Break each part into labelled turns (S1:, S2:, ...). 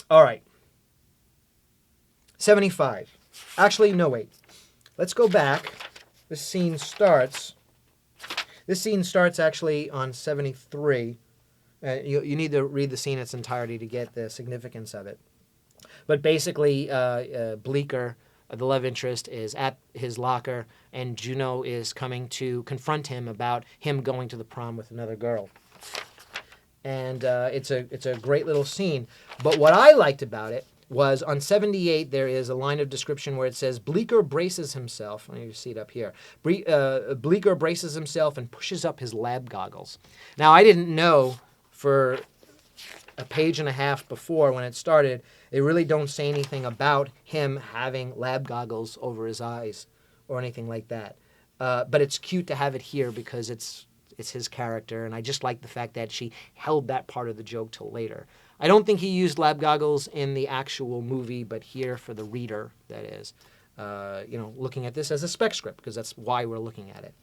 S1: All right. 75. Actually, no, wait. Let's go back. This scene starts. This scene starts actually on 73. You need to read the scene in its entirety to get the significance of it. But basically, Bleecker, the love interest, is at his locker, and Juno is coming to confront him about him going to the prom with another girl. And it's a great little scene. But what I liked about it was on 78, there is a line of description where it says, Bleecker braces himself. You see it up here. Bleecker braces himself and pushes up his lab goggles. Now, I didn't know for a page and a half before when it started, they really don't say anything about him having lab goggles over his eyes or anything like that. But it's cute to have it here because it's his character, and I just like the fact that she held that part of the joke till later. I don't think he used lab goggles in the actual movie, but here for the reader, that is, looking at this as a spec script, because that's why we're looking at it,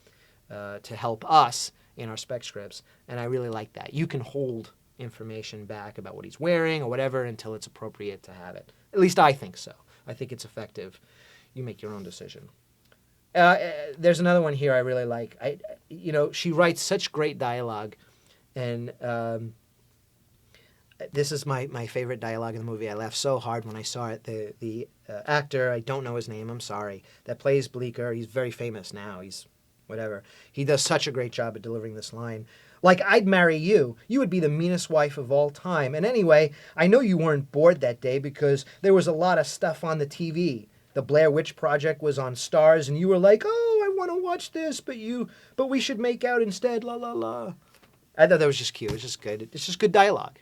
S1: to help us in our spec scripts, and I really like that. You can hold information back about what he's wearing or whatever until it's appropriate to have it. At least I think so. I think it's effective. You make your own decision. There's another one here I really like. She writes such great dialogue, and this is my favorite dialogue in the movie. I laughed so hard when I saw it. The actor, I don't know his name, I'm sorry, that plays Bleecker, he's very famous now. He's whatever. He does such a great job at delivering this line. Like, I'd marry you. You would be the meanest wife of all time. And anyway, I know you weren't bored that day because there was a lot of stuff on the TV. The Blair Witch Project was on Stars, and you were like, oh, I want to watch this, but we should make out instead, la la la. I thought that was just cute. It's just good. It's just good dialogue.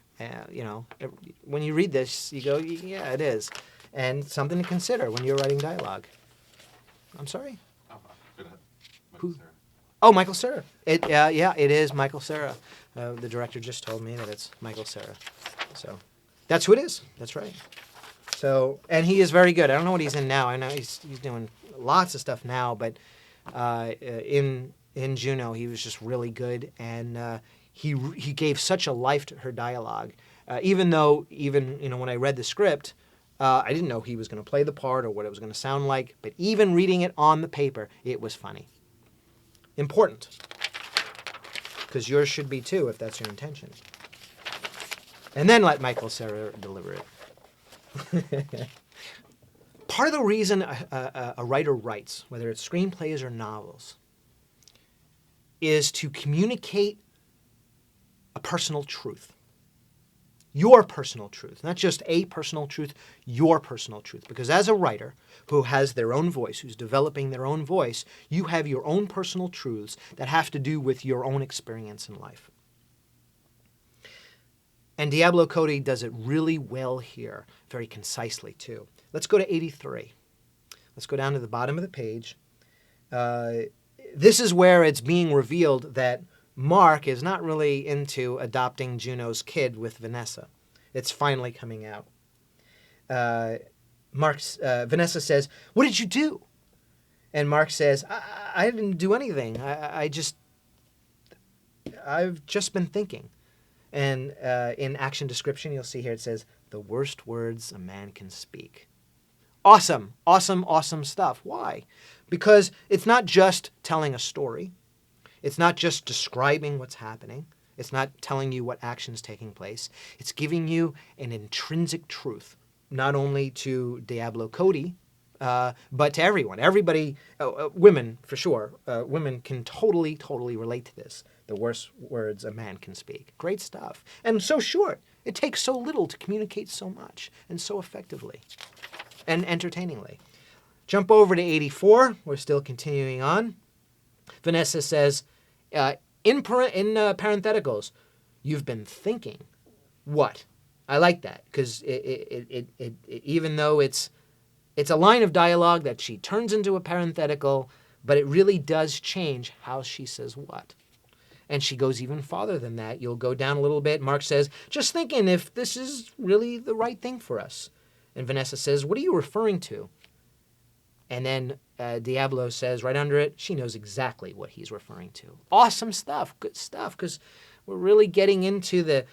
S1: When you read this, you go, yeah, it is. And something to consider when you're writing dialogue. I'm sorry? Who? Oh, Michael Cera. It is Michael Cera. The director just told me that it's Michael Cera. So that's who it is. That's right. So, and he is very good. I don't know what he's in now. I know he's doing lots of stuff now, but in Juno, he was just really good, and he gave such a life to her dialogue. Even when I read the script, I didn't know he was going to play the part or what it was going to sound like. But even reading it on the paper, it was funny. Important, because yours should be too, if that's your intention. And then let Michael Cera deliver it. Part of the reason a writer writes, whether it's screenplays or novels, is to communicate a personal truth. Your personal truth, not just a personal truth, your personal truth. Because as a writer who has their own voice, who's developing their own voice, you have your own personal truths that have to do with your own experience in life. And Diablo Cody does it really well here, very concisely too. Let's go to 83. Let's go down to the bottom of the page. This is where it's being revealed that Mark is not really into adopting Juno's kid with Vanessa. It's finally coming out. Vanessa says, "What did you do?" And Mark says, I didn't do anything. I've just been thinking. And in action description, you'll see here it says, "The worst words a man can speak." Awesome, awesome, awesome stuff. Why? Because it's not just telling a story. It's not just describing what's happening. It's not telling you what action's taking place. It's giving you an intrinsic truth, not only to Diablo Cody, but to everyone. Everybody, women for sure, women can totally, totally relate to this. The worst words a man can speak. Great stuff. And so short. It takes so little to communicate so much and so effectively and entertainingly. Jump over to 84. We're still continuing on. Vanessa says, in parentheticals, "You've been thinking." What? I like that because it even though it's a line of dialogue that she turns into a parenthetical, but it really does change how she says what. And she goes even farther than that. You'll go down a little bit. Mark says, "Just thinking if this is really the right thing for us." And Vanessa says, "What are you referring to?" And then Diablo says right under it, she knows exactly what he's referring to. Awesome stuff, good stuff, because we're really getting into the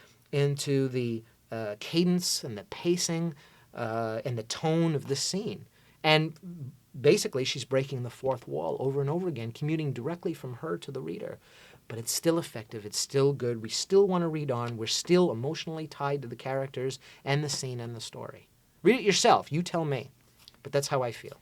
S1: cadence and the pacing and the tone of this scene. And basically, she's breaking the fourth wall over and over again, commuting directly from her to the reader. But it's still effective. It's still good. We still want to read on. We're still emotionally tied to the characters and the scene and the story. Read it yourself. You tell me. But that's how I feel.